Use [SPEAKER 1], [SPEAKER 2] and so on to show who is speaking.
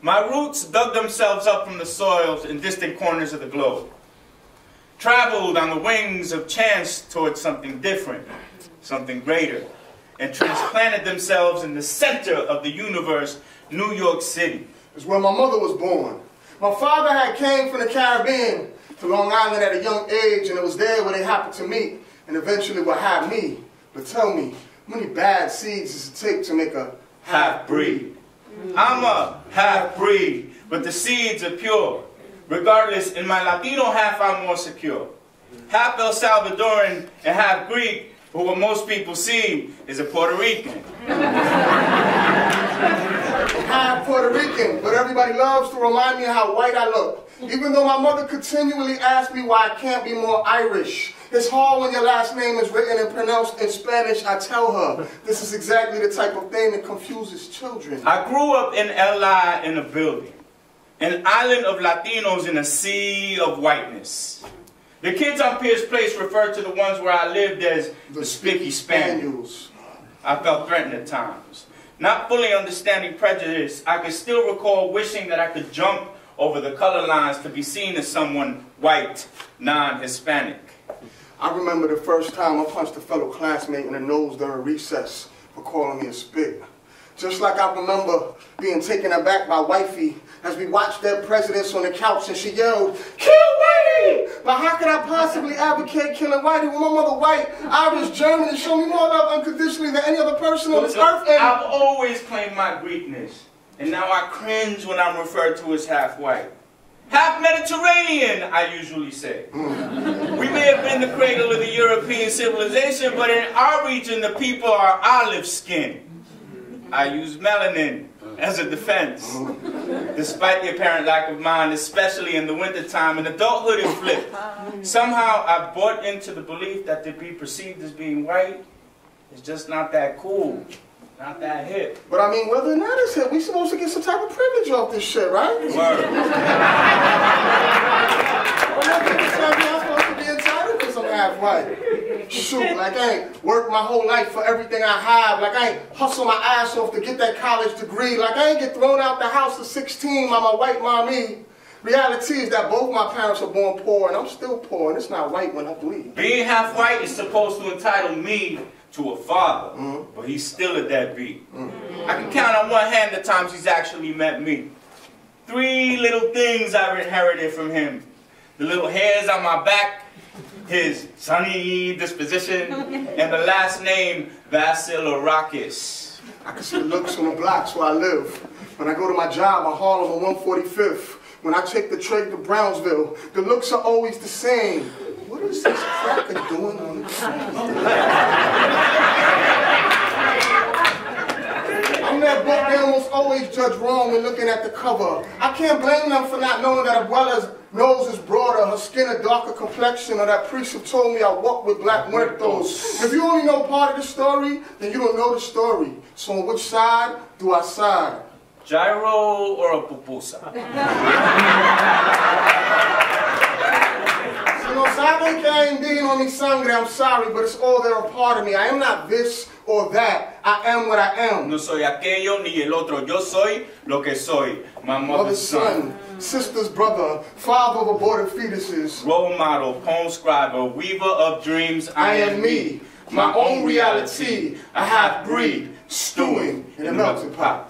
[SPEAKER 1] My roots dug themselves up from the soils in distant corners of the globe, traveled on the wings of chance towards something different, something greater, and transplanted themselves in the center of the universe, New York City.
[SPEAKER 2] It's where my mother was born. My father had came from the Caribbean to Long Island at a young age, and it was there where they happened to meet, and eventually would have me. But tell me, how many bad seeds does it take to make a
[SPEAKER 1] half-breed? I'm a half-breed, but the seeds are pure. Regardless, in my Latino half, I'm more secure. Half El Salvadoran and half Greek, but what most people see is a Puerto Rican.
[SPEAKER 2] Half Puerto Rican, but everybody loves to remind me of how white I look. Even though my mother continually asks me why I can't be more Irish. It's hard when your last name is written and pronounced in Spanish. I tell her, this is exactly the type of thing that confuses children.
[SPEAKER 1] I grew up in LI in a building, an island of Latinos in a sea of whiteness. The kids on Pierce Place referred to the ones where I lived as the Spicky Spaniels. I felt threatened at times. Not fully understanding prejudice, I could still recall wishing that I could jump over the color lines to be seen as someone white, non-Hispanic.
[SPEAKER 2] I remember the first time I punched a fellow classmate in the nose during recess for calling me a spit. Just like I remember being taken aback by wifey as we watched their presidents on the couch and she yelled, "Kill Whitey!" But how could I possibly advocate killing Whitey when my mother white, Irish, German, and show me more love unconditionally than any other person on this earth? And
[SPEAKER 1] I've always claimed my Greekness, and now I cringe when I'm referred to as half white. Half Mediterranean, I usually say. We may have been the cradle of the European civilization, but in our region the people are olive skin. I use melanin as a defense. Despite the apparent lack of mine, especially in the wintertime, and adulthood is flipped. Somehow I bought into the belief that to be perceived as being white is just not that cool. Not that hip.
[SPEAKER 2] But I mean, whether or not it's hip, we supposed to get some type of privilege off this shit, right?
[SPEAKER 1] Word.
[SPEAKER 2] I'm supposed to be entitled because I'm half white. Shoot, like I ain't worked my whole life for everything I have. Like I ain't hustle my ass off to get that college degree. Like I ain't get thrown out the house at 16 by my white mommy. Reality is that both my parents are born poor, and I'm still poor, and it's not white when I bleed.
[SPEAKER 1] Being half white is supposed to entitle me to a father, but he's still a deadbeat. I can count on one hand the times he's actually met me. 3 little things I've inherited from him. The little hairs on my back, his sunny disposition, and the last name, Vasilarakis.
[SPEAKER 2] I can see the looks on the blocks where I live. When I go to my job in Harlem on 145th, when I take the train to Brownsville, the looks are always the same. What is this cracker doing on the train? I'm that book they almost always judge wrong when looking at the cover. I can't blame them for not knowing that Abuela's nose is broader, her skin a darker complexion, or that priest who told me I walk with black muertos. If you only know part of the story, then you don't know the story. So on which side do I side?
[SPEAKER 1] Gyro or a pupusa?
[SPEAKER 2] No saben que hay indígena mi sangre, I'm sorry, but it's all they're a part of me. I am not this or that. I am what I am.
[SPEAKER 1] No soy aquello ni el otro. Yo soy lo que soy. My mother's son.
[SPEAKER 2] Sister's brother, father of aborted fetuses.
[SPEAKER 1] Role model, poem scriber, weaver of dreams.
[SPEAKER 2] I am me. My own reality. A half-breed, stewing in a melting pot.